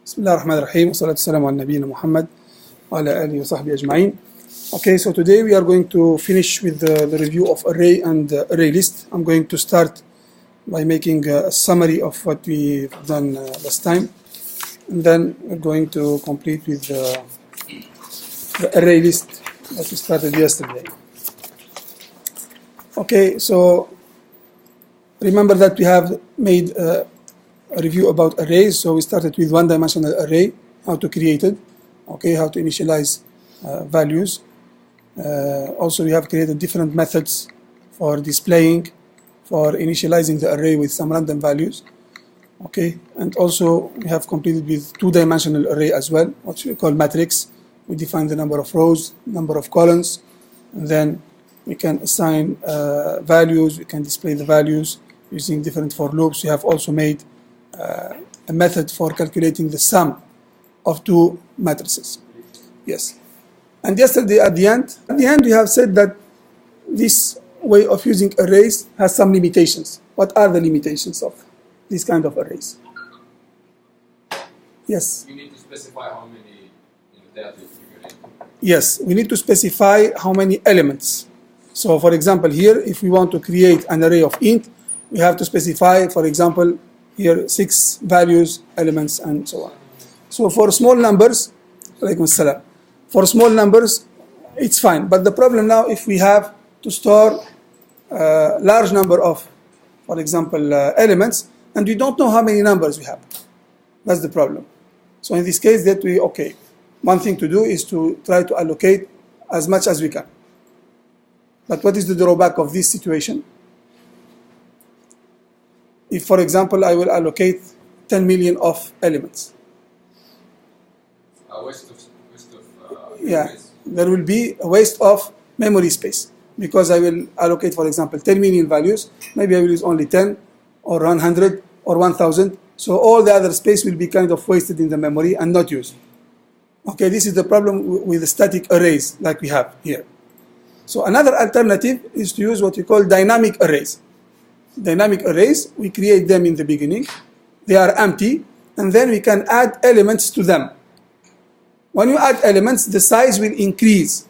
بسم الله الرحمن الرحيم والصلاة والسلام على نبينا محمد وعلى آله وصحبه أجمعين. Okay, so today we are going to finish with the review of array and array list. I'm going to start by making a summary of what we've done last time, and then we're going to complete with the array list that we started yesterday. Okay, so remember that we have made a review about arrays. So we started with one-dimensional array, how to create it, okay, how to initialize values. Also, we have created different methods for displaying, for initializing the array with some random values, okay, and also we have completed with two-dimensional array as well, what we call matrix. We define the number of rows, number of columns, and then we can assign values, we can display the values using different for loops. We have also made a method for calculating the sum of two matrices. Yes. And yesterday at the end we have said that this way of using arrays has some limitations. What are the limitations of this kind of arrays? Yes? You need to specify how many data you figure in. Yes, we need to specify how many elements. So for example here, if we want to create an array of int, we have to specify, for example, here 6 values, elements, and so on. So for small numbers, for small numbers, it's fine. But the problem now, if we have to store a large number of, for example, elements, and we don't know how many numbers we have. That's the problem. So in this case, one thing to do is to try to allocate as much as we can. But what is the drawback of this situation? If, for example, I will allocate 10 million of elements. A waste of yeah, space. there will be a waste of memory space because I will allocate, for example, 10 million values. Maybe I will use only 10 or 100 or 1000. So all the other space will be kind of wasted in the memory and not used. Okay, this is the problem with the static arrays like we have here. So another alternative is to use what we call dynamic arrays. Dynamic arrays, we create them in the beginning. They are empty, and then we can add elements to them. When you add elements, the size will increase,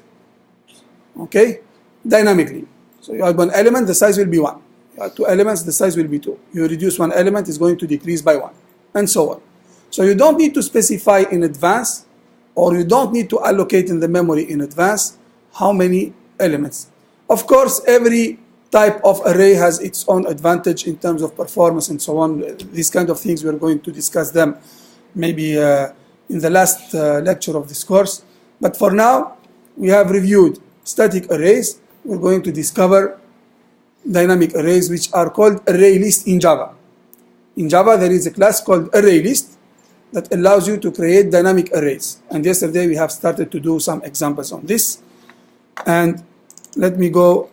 okay, dynamically. So you add one element, the size will be 1. You add 2 elements, the size will be 2. You reduce 1 element, it's going to decrease by 1, and so on. So you don't need to specify in advance, or you don't need to allocate in the memory in advance how many elements. Of course, every type of array has its own advantage in terms of performance and so on. These kind of things, we're going to discuss them maybe in the last lecture of this course. But for now, we have reviewed static arrays. We're going to discover dynamic arrays, which are called ArrayList in Java. In Java, there is a class called ArrayList that allows you to create dynamic arrays. And yesterday, we have started to do some examples on this. And let me go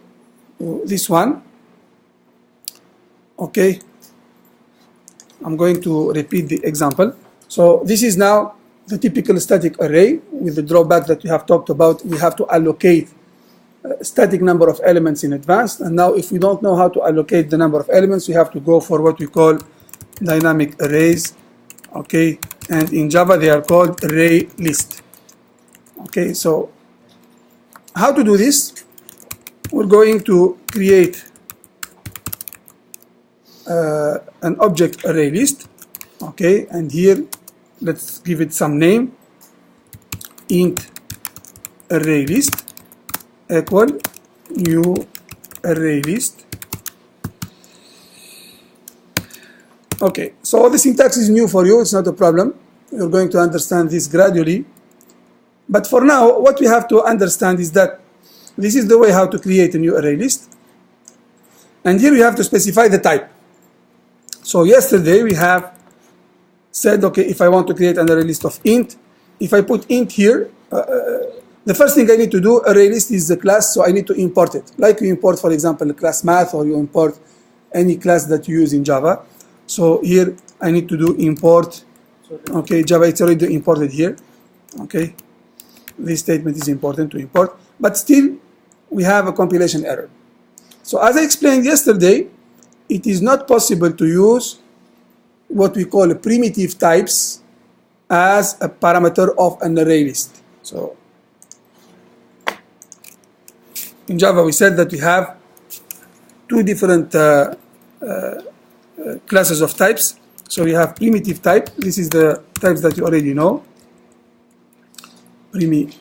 to this one. Okay. I'm going to repeat the example. So this is now the typical static array with the drawback that we have talked about. We have to allocate a static number of elements in advance. And now if we don't know how to allocate the number of elements, we have to go for what we call dynamic arrays. Okay. And in Java, they are called ArrayList. Okay. So how to do this? We're going to create an object ArrayList. Okay. And here, let's give it some name. Int ArrayList equal new ArrayList. Okay, so the syntax is new for you, it's not a problem. You're going to understand this gradually. But for now, what we have to understand is that this is the way how to create a new ArrayList. And here we have to specify the type. So yesterday we have said, okay, if I want to create an ArrayList of int, if I put int here, the first thing I need to do, ArrayList is the class, so I need to import it. Like you import, for example, a class math, or you import any class that you use in Java. So here I need to do import. Okay, Java, it's already imported here. Okay, this statement is important to import, but still we have a compilation error. So as I explained yesterday, it is not possible to use what we call primitive types as a parameter of an array list. So in Java, we said that we have two different classes of types. So we have primitive type. This is the types that you already know. Primitive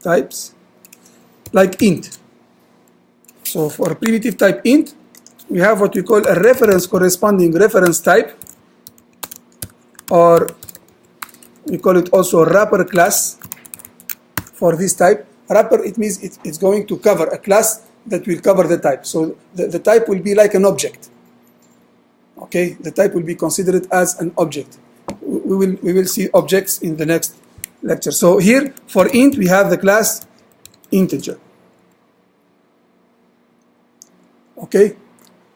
types, like int. So for primitive type int, we have what we call a reference corresponding reference type, or we call it also a wrapper class for this type. Wrapper, it means it's going to cover a class that will cover the type. So the type will be like an object. Okay, the type will be considered as an object. We will see objects in the next lecture. So here for int we have the class integer. Okay,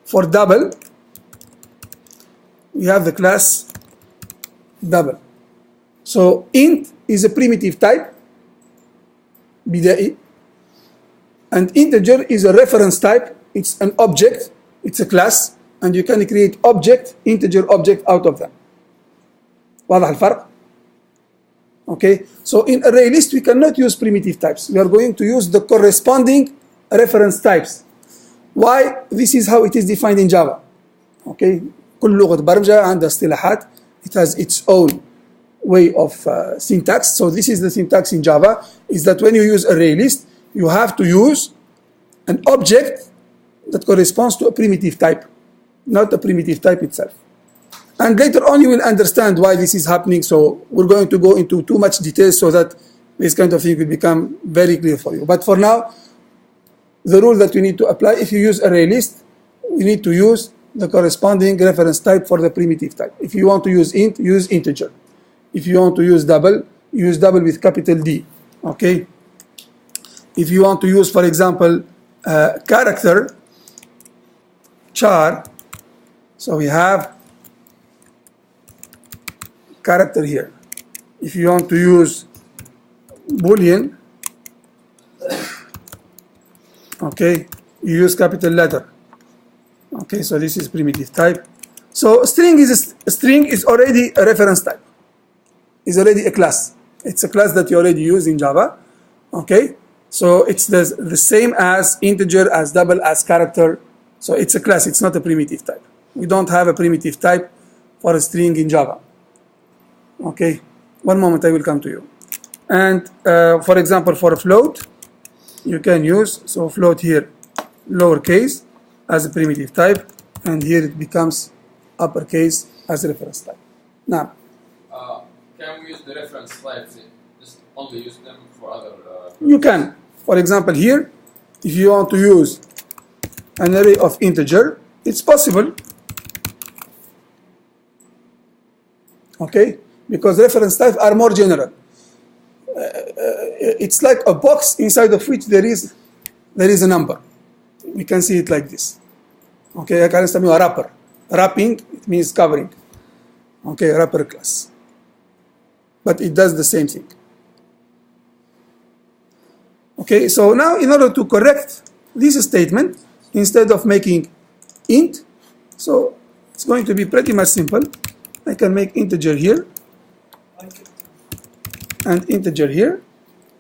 for double we have the class double. So int is a primitive type, بدائي, and integer is a reference type. It's an object, it's a class, and you can create object, integer object out of them. واضح الفرق؟ Okay, so in ArrayList we cannot use primitive types. We are going to use the corresponding reference types. Why? This is how it is defined in Java. Okay, كل لغة برمجة عندها اصطلاحات. It has its own way of syntax. So this is the syntax in Java, is that when you use ArrayList, you have to use an object that corresponds to a primitive type, not a primitive type itself. And later on you will understand why this is happening. So we're going to go into too much detail so that this kind of thing will become very clear for you. But for now, the rule that we need to apply, if you use ArrayList, we need to use the corresponding reference type for the primitive type. If you want to use int, use integer. If you want to use double with capital D. Okay. If you want to use, for example, character, char, so we have character here. If you want to use boolean, okay, you use capital letter. Okay, so this is primitive type. So string is already a reference type. Is already a class. It's a class that you already use in Java. Okay, so it's the same as integer, as double, as character. So it's a class. It's not a primitive type. We don't have a primitive type for a string in Java. Okay, one moment, I will come to you. And for example, for a float, you can use, so float here, lowercase as a primitive type, and here it becomes uppercase as a reference type. Now, can we use the reference types? Just only use them for other. You can. For example, here, if you want to use an array of integer, it's possible. Okay, because reference types are more general. It's like a box inside of which there is a number. We can see it like this. Okay, I can use a wrapper. Wrapping, it means covering. Okay, wrapper class. But it does the same thing. Okay, so now in order to correct this statement, instead of making int, so it's going to be pretty much simple. I can make integer here and integer here,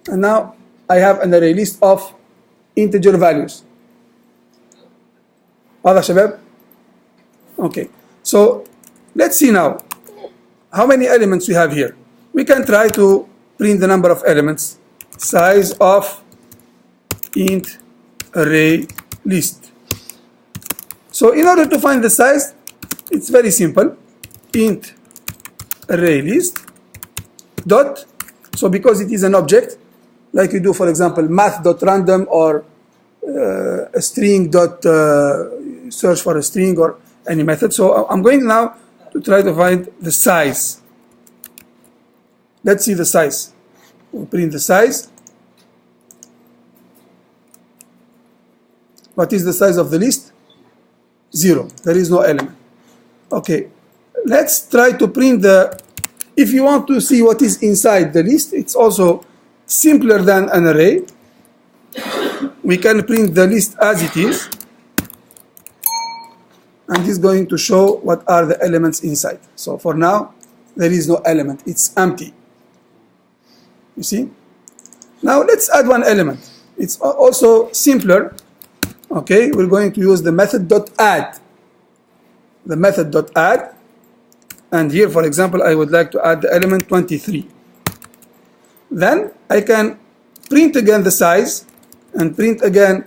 and now I have an array list of integer values. واضح شباب? Okay, so let's see now how many elements we have here. We can try to print the number of elements, size of int array list. So in order to find the size, it's very simple. Int array list dot, so because it is an object, like you do, for example, math.random or a string dot search for a string or any method. So I'm going now to try to find the size. Let's see the size. We'll print the size. What is the size of the list? 0. There is no element. Okay. Let's try to print the, if you want to see what is inside the list, it's also simpler than an array. We can print the list as it is. and it's going to show what are the elements inside. So for now, there is no element. It's empty. You see? Now let's add one element. It's also simpler. Okay, we're going to use the method.add. The method.add. And here, for example, I would like to add the element 23. Then I can print again the size and print again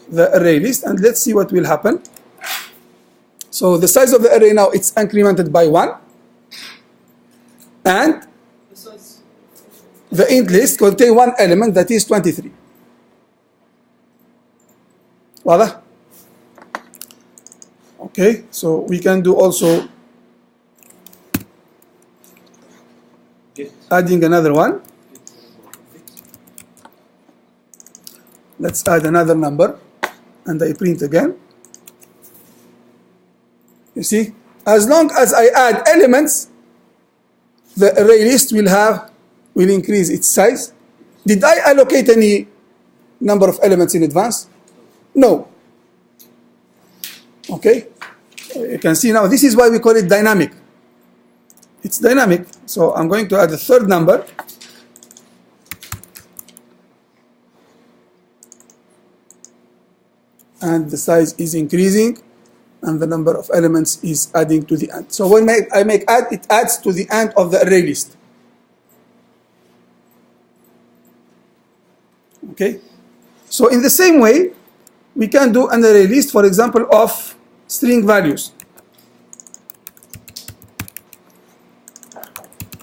the array list, and let's see what will happen. So the size of the array now, it's incremented by 1. And the int list contains one element that is 23. واضح? Okay, so we can do also adding another one. Let's add another number, and I print again. You see, as long as I add elements, the array list will increase its size. Did I allocate any number of elements in advance? No. Okay, you can see now this is why we call it dynamic. It's dynamic. So I'm going to add a third number. And the size is increasing, and the number of elements is adding to the end. So when I make add, it adds to the end of the array list. Okay? So in the same way, we can do an array list, for example, of string values.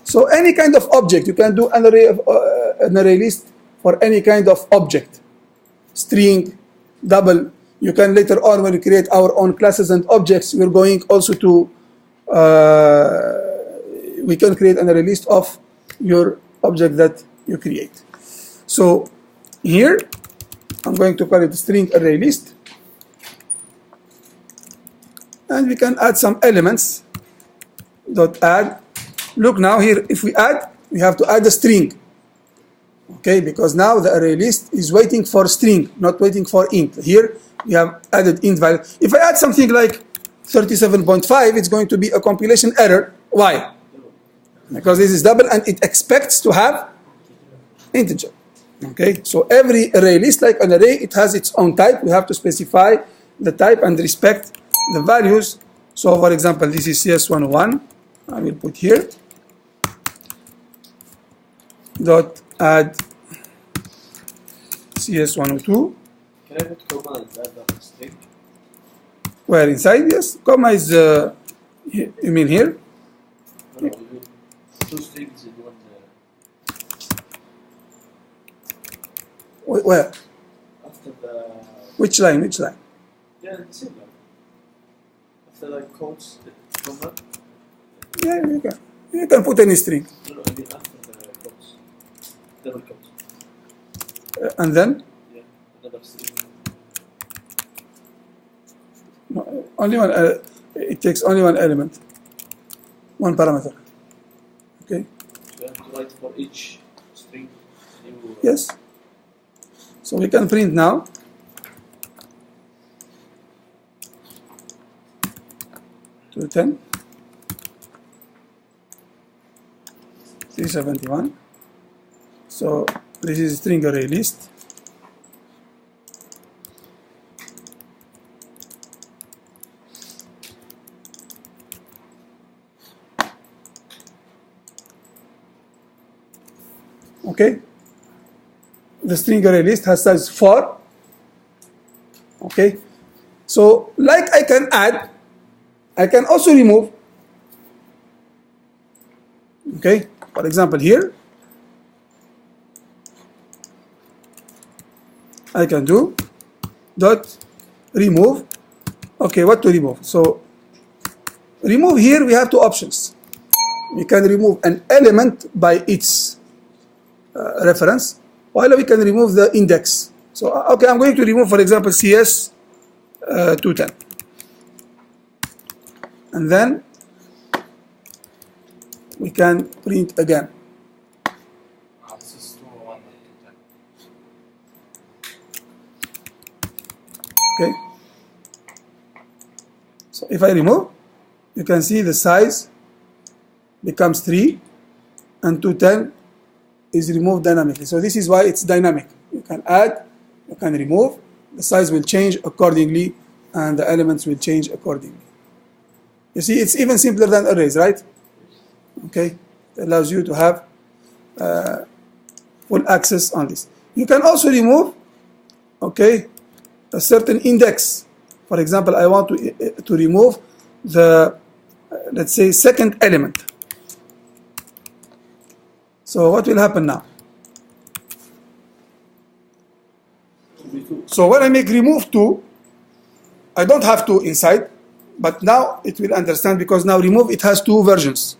So any kind of object, you can do an array list for any kind of object. String, double. You can later on, when we create our own classes and objects, we're going also to, we can create an array list of your object that you create. So here, I'm going to call it string array list. And we can add some elements. Dot add. Look now here, if we add, we have to add a string. Okay, because now the array list is waiting for string, not waiting for int. Here, we have added int value. If I add something like 37.5, it's going to be a compilation error. Why? Because this is double and it expects to have integer. Okay, so every array list, like an array, it has its own type. We have to specify the type and respect the values. So for example, this is CS101. I will put here dot add CS102. Can I put comma inside the string? Where inside? Yes, comma is. You mean here? No, you mean two strings in one. Where? After the. Which line? Which line? Yeah, the same line. After the quotes, the comma. Yeah, you can. You can put any string. No, I mean after the quotes. Double quotes. And then? Yeah, another string. No, only one. It takes only one element. One parameter. Okay. You have to write for each string. Yes. So we can print now. To 10. 371. So this is string array list. Okay. The string array list has size 4. Okay. So like I can add, I can also remove. Okay. For example, here I can do dot remove. Okay, what to remove? So remove, here we have two options. We can remove an element by its reference, while we can remove the index. So okay, I'm going to remove, for example, CS210, and then we can print again. This is 201. Okay. So if I remove, you can see the size becomes 3 and 210 is removed dynamically. So this is why it's dynamic. You can add, you can remove, the size will change accordingly and the elements will change accordingly. You see, it's even simpler than arrays, right? Okay, it allows you to have full access on this. You can also remove, okay, a certain index. For example, I want to remove the, let's say, second element. So what will happen now? So when I make remove 2, I don't have 2 inside, but now it will understand because now remove, it has 2 versions.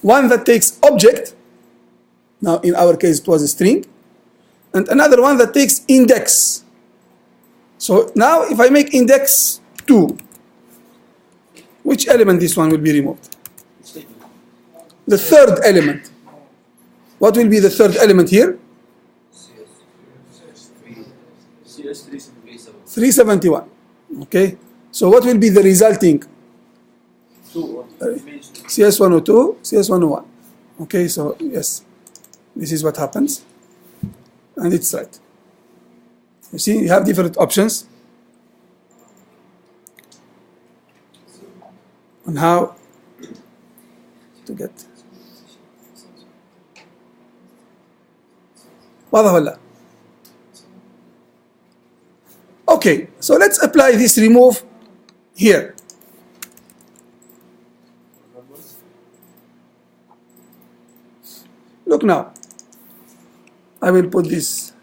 One that takes object, now in our case it was a string, and another one that takes index. So now if I make index 2, which element this one will be removed? The third element. What will be the third element here? CS 371. Okay. So what will be the resulting? CS102, CS101. Okay, so yes, this is what happens. And it's right. You see, you have different options on how to get. واضح ولا؟ Okay, so let's apply this remove here. Look now. I will put this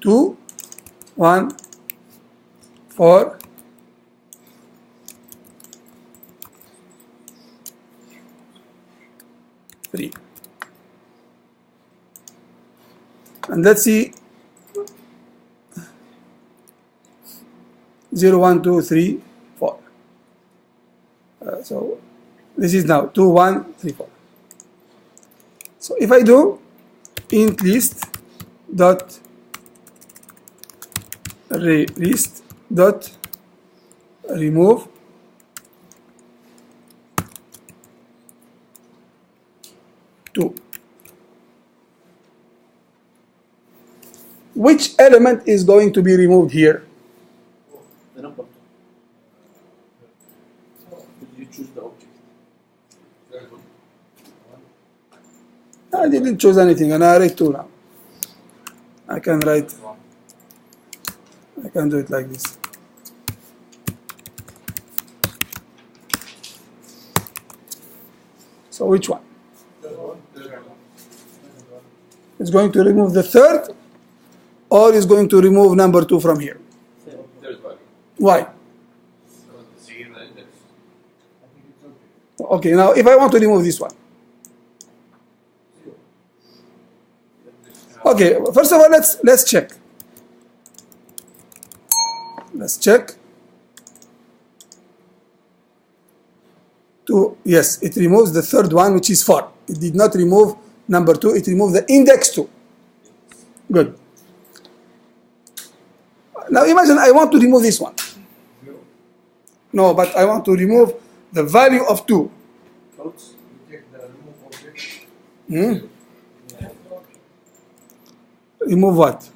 2, 1, 4, 3. And let's see 0, 1, 2, 3, 4. So this is now 2, 1, 3, 4. So if I do int list dot array list dot remove two, which element is going to be removed here? The number. You choose the object. I didn't choose anything, and I write 2 now. I can write, I can do it like this. So which one? It's going to remove the third, or is going to remove number 2 from here? Why? Okay, now if I want to remove this one. Okay, first of all, let's check. Let's check. Yes, it removes the third one, which is 4. It did not remove number 2. It removed the index 2. Good. Now imagine I want to remove this one. No, but I want to remove the value of 2. Remove what?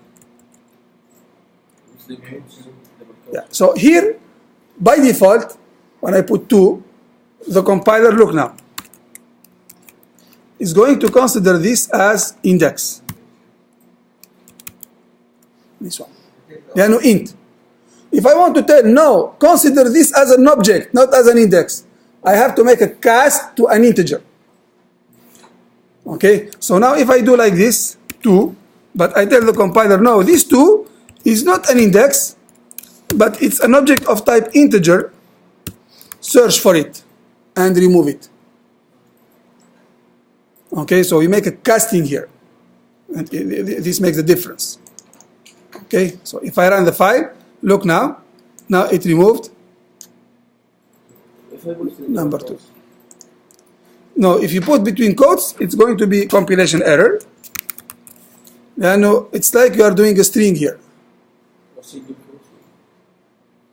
Yeah. So here, by default, when I put 2, the compiler, look now, is going to consider this as index. This one. Yeah, no int. If I want to tell, no, consider this as an object, not as an index, I have to make a cast to an integer. Okay, so now if I do like this, 2, but I tell the compiler, no, this 2 is not an index, but it's an object of type integer, search for it and remove it. Okay, so we make a casting here, and this makes the difference. Okay, so if I run the file, look now it removed number 2. No, if you put between quotes, it's going to be compilation error. Yeah, no, it's like you are doing a string here.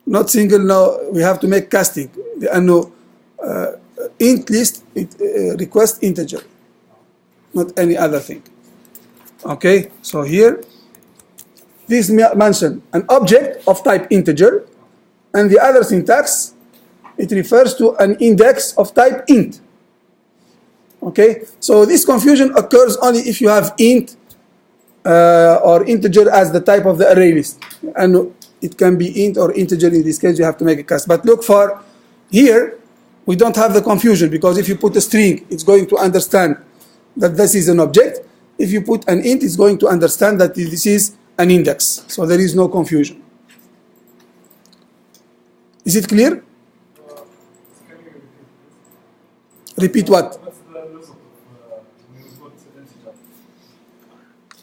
not single. Now we have to make casting. لأنه int list it request integer, not any other thing. Okay, so here this mention an object of type integer, and the other syntax it refers to an index of type int. Okay, so this confusion occurs only if you have int or integer as the type of the array list, and it can be int or integer. In this case you have to make a cast. But look, for here we don't have the confusion, because if you put a string it's going to understand that this is an object. If you put an int it's going to understand that this is an index, so there is no confusion. Is it clear? Can you repeat Repeat this? what? What's the result of when you put integer?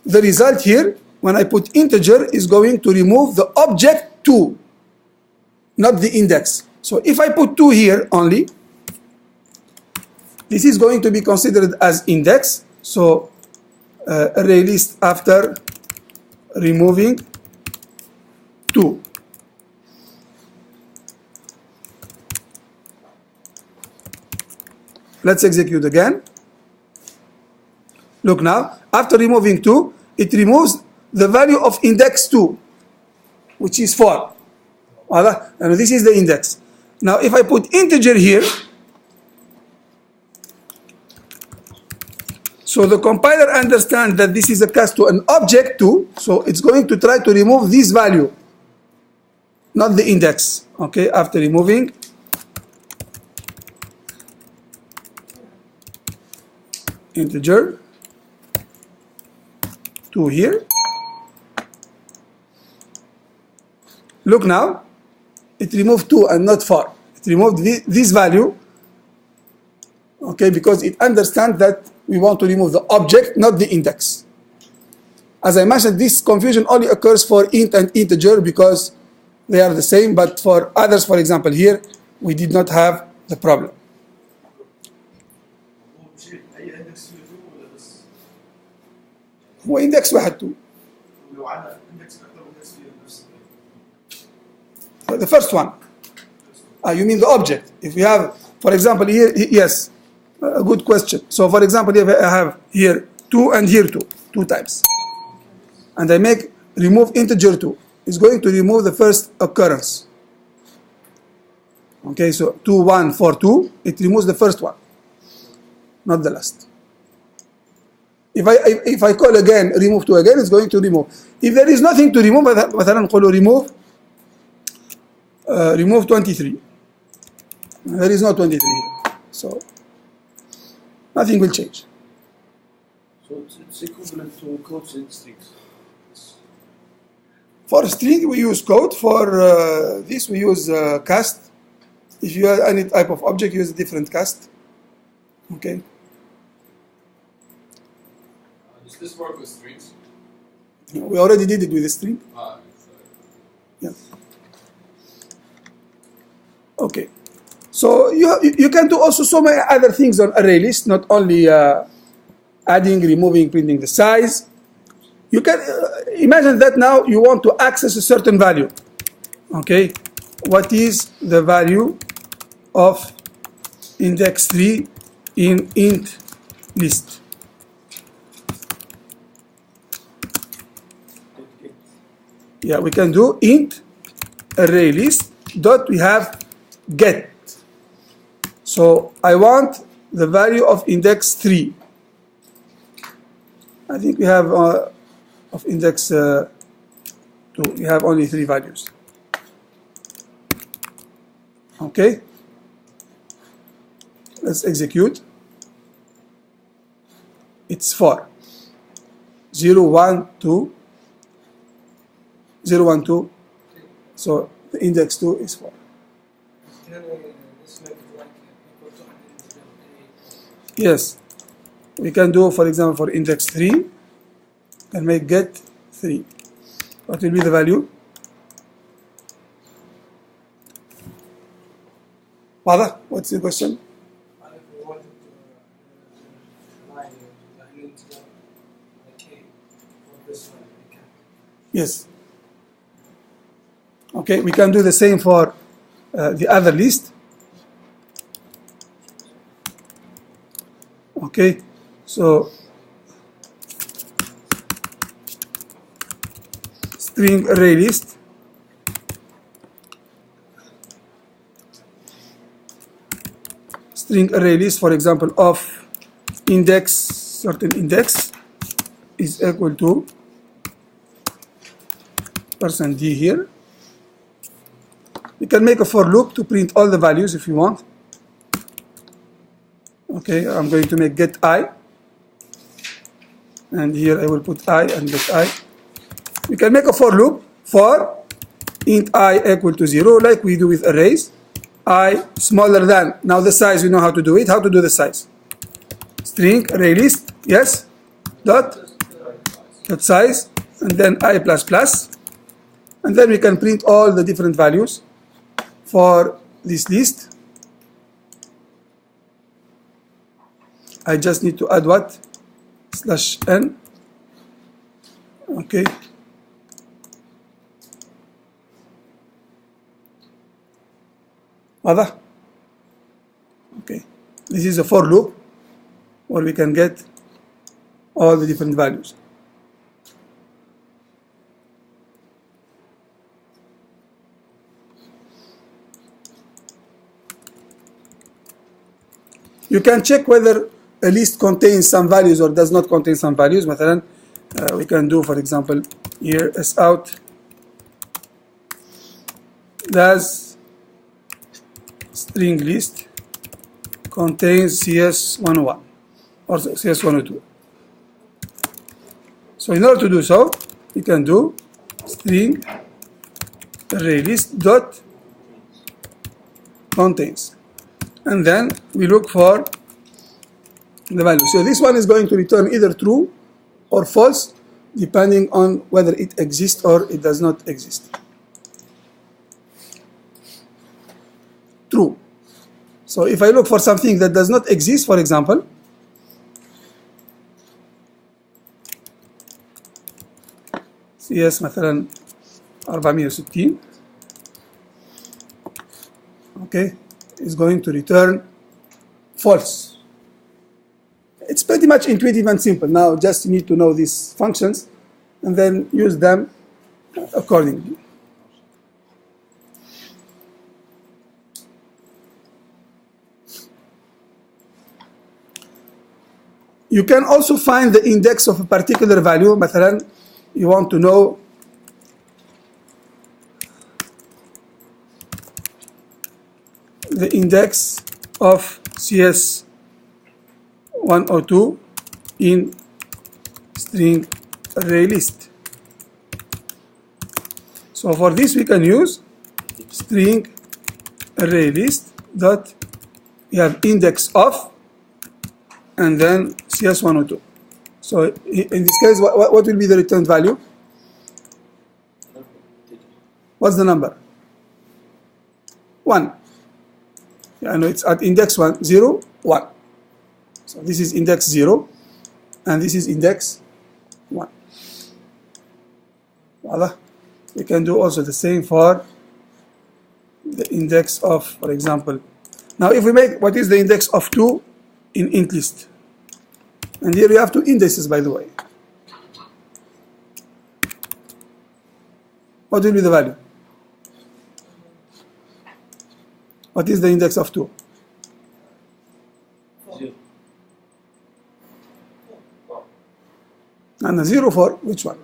The result here, when I put integer, is going to remove the object 2, not the index. So if I put 2 here only, this is going to be considered as index. So array list after removing 2. Let's execute again. Look now, after removing 2, it removes the value of index 2, which is 4. And this is the index. Now if I put integer here, so the compiler understands that this is a cast to an object 2, so it's going to try to remove this value, not the index. Okay, after removing integer 2 here. Look now, it removed 2 and not 4. It removed this value, okay, because it understands that we want to remove the object, not the index. As I mentioned, this confusion only occurs for int and integer because they are the same, but for others, for example here, we did not have the problem. أي index فيه 2 ولا بس؟ هو index واحد 2. لو عندنا index أكثر index فيه نفس The first one. You mean the object. If we have, for example, here, yes, a good question. So, for example, if I have here 2 and here 2 times, and I make remove integer 2, it's going to remove the first occurrence. Okay, so 2, 1, 4, 2, it removes the first one, not the last. If I call again, remove 2 again, it's going to remove. If there is nothing to remove, مثلا نقول remove 23. There is no 23 here, so nothing will change. So it's equivalent to codes in strings. For string we use code. For this we use cast. If you have any type of object, use a different cast. Okay. Does this work with strings? We already did it with the string. Yeah. Okay. So you can do also so many other things on ArrayList, not only adding, removing, printing the size. You can imagine that now you want to access a certain value. Okay, what is the value of index 3 in int list? Yeah, we can do int array list dot we have get. So I want the value of index 3. I think we have of index 2. We have only 3 values. Okay. Let's execute. It's 4. 0, 1, 2. 0, 1, 2. So the index 2 is 4. Yes, we can do, for example, for index 3, and make get 3. What will be the value? Father, what's the question? Yes. Okay, we can do the same for the other list. Okay, so string array list for example of index, certain index is equal to %d here. You can make a for loop to print all the values if you want. Okay, I'm going to make get I, and here I will put I and get I. We can make a for loop for int I equal to 0, like we do with arrays. I smaller than, now the size, we know how to do it. How to do the size? String array list, yes, dot size, and then I plus plus, and then we can print all the different values for this list. I just need to add what? /n. Okay. واضح? Okay. This is a for loop where we can get all the different values. You can check whether a list contains some values or does not contain some values. مثلا, we can do, for example, here sout does string list contains CS101 or CS102. So in order to do so, we can do string array list dot contains, and then we look for the value. So this one is going to return either true or false, depending on whether it exists or it does not exist. True. So if I look for something that does not exist, for example, CS مثلا 460, okay, is going to return false. It's pretty much intuitive and simple. Now just you need to know these functions and then use them accordingly. You can also find the index of a particular value. مثلا, you want to know the index of CS102 in string array list. So for this we can use string array list dot, we have index of, and then CS102. So in this case, what will be the returned value? What's the number? 1. Yeah, I know it's at index 1, 0, 1. So this is index 0, and this is index 1. Voila. We can do also the same for the index of, for example. Now if we make, what is the index of 2 in int list? And here we have 2 indices, by the way. What will be the value? What is the index of 2? 0. And a 0 for which one?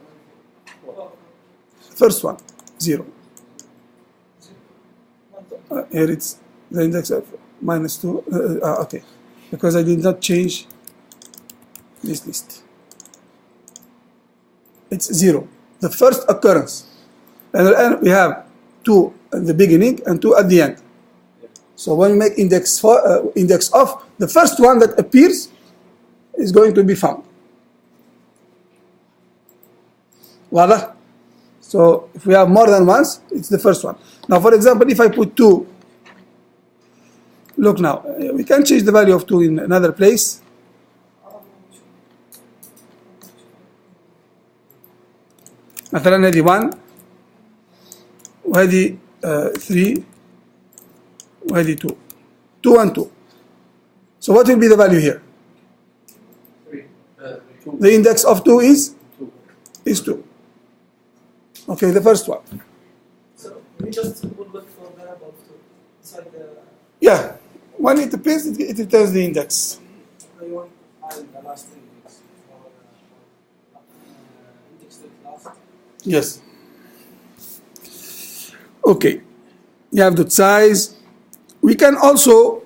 First one, 0. Here it's the index of -2. Okay, because I did not change this list. It's 0, the first occurrence. And we have 2 at the beginning and 2 at the end. So when we make index of, the first one that appears is going to be found. Voila. So if we have more than once, it's the first one. Now for example, if I put 2, look now, we can change the value of 2 in another place. مثلا هذه 1 وهذه 3 وهذه 2 2 and 2. So what will be the value here? 2. The index of 2 is 2. Okay, the first one. So we just will look for variable to inside the. Yeah, when it appears, it returns the index. I want to add the last index for index to last. Yes. Okay. You have the size. We can also.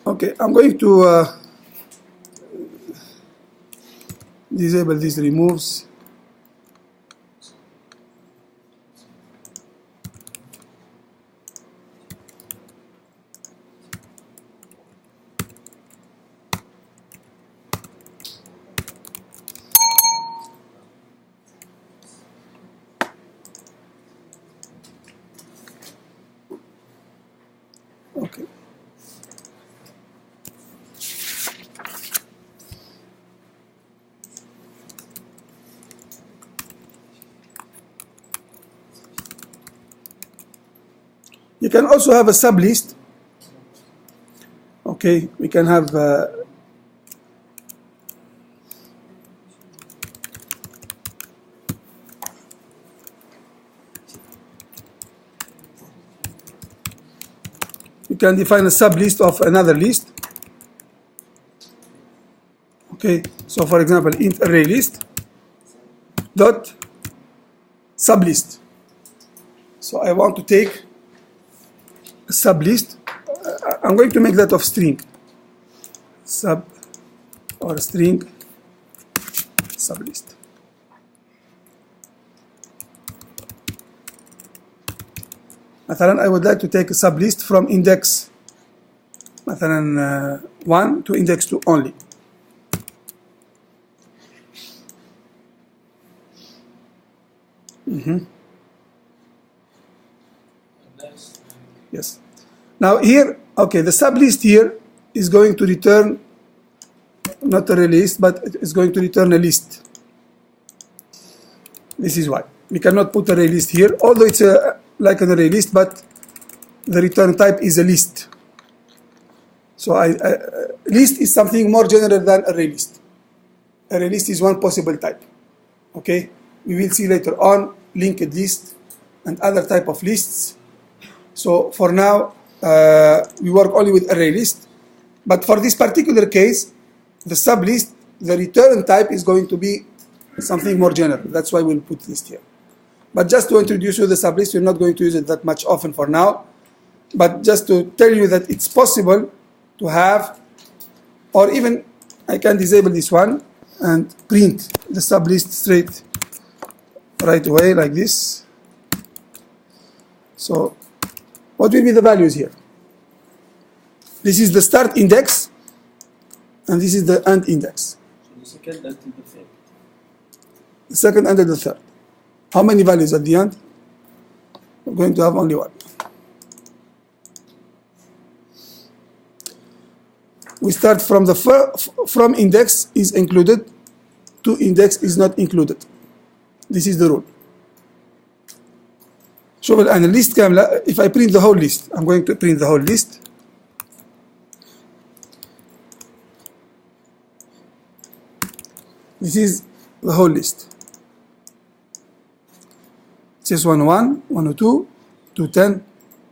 Okay, I'm going to disable these removes. Okay. You can also have a sublist. Okay, we can have you can define a sublist of another list. Okay, so for example, int ArrayList dot sublist. So I want to take a sublist. I'm going to make that of string. Sub or string sublist. مثلا I would like to take a sublist from index مثلا 1 to index 2 only. Yes. Now here, okay, the sublist here is going to return not a list, but it's going to return a list. This is why we cannot put array list here, although it's like an array list, but the return type is a list. So list is something more general than array list. Array list is one possible type. Okay, we will see later on linked list and other type of lists. So for now, we work only with array list. But for this particular case, the sublist, the return type is going to be something more general. That's why we'll put list here. But just to introduce you the sublist, we're not going to use it that much often for now. But just to tell you that it's possible to have, or even I can disable this one and print the sublist straight right away like this. So what will be the values here? This is the start index, and this is the end index. So the second until the third. The second and the third. How many values at the end? We're going to have only one. We start from the from index is included to index is not included. This is the rule. شوف الآن الليست كاملة. If I print the whole list, I'm going to print the whole list. This is the whole list. CS101, 102, 210,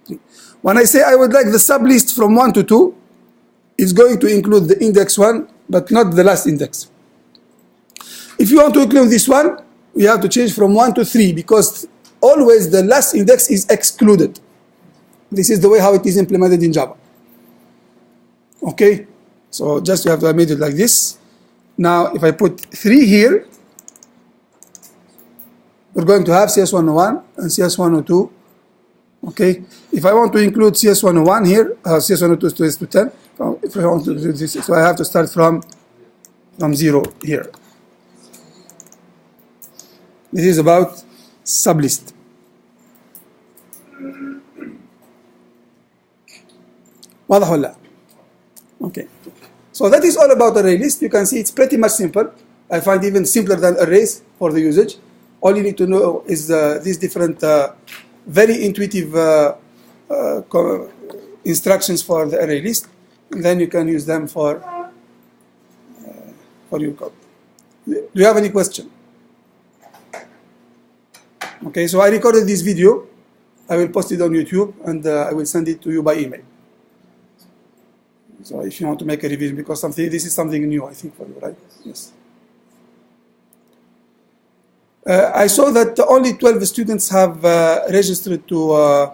3. When I say I would like the sublist from 1 to 2, it's going to include the index 1, but not the last index. If you want to include this one, we have to change from 1 to 3, because always the last index is excluded. This is the way how it is implemented in Java. Okay, so just you have to make it like this. Now, if I put 3 here, we're going to have CS101 and CS102. Okay, if I want to include CS101 here, CS102 is to 10. If I want to do this, so I have to start from 0 here. This is about sublist. واضح ولا لا؟ Okay. So that is all about array list. You can see it's pretty much simple. I find even simpler than arrays for the usage. All you need to know is these different very intuitive instructions for the array list, and then you can use them for your code. Do you have any question? Okay, so I recorded this video. I will post it on YouTube, and I will send it to you by email. So if you want to make a revision, because this is something new, I think, for you, right? Yes. I saw that only 12 students have registered to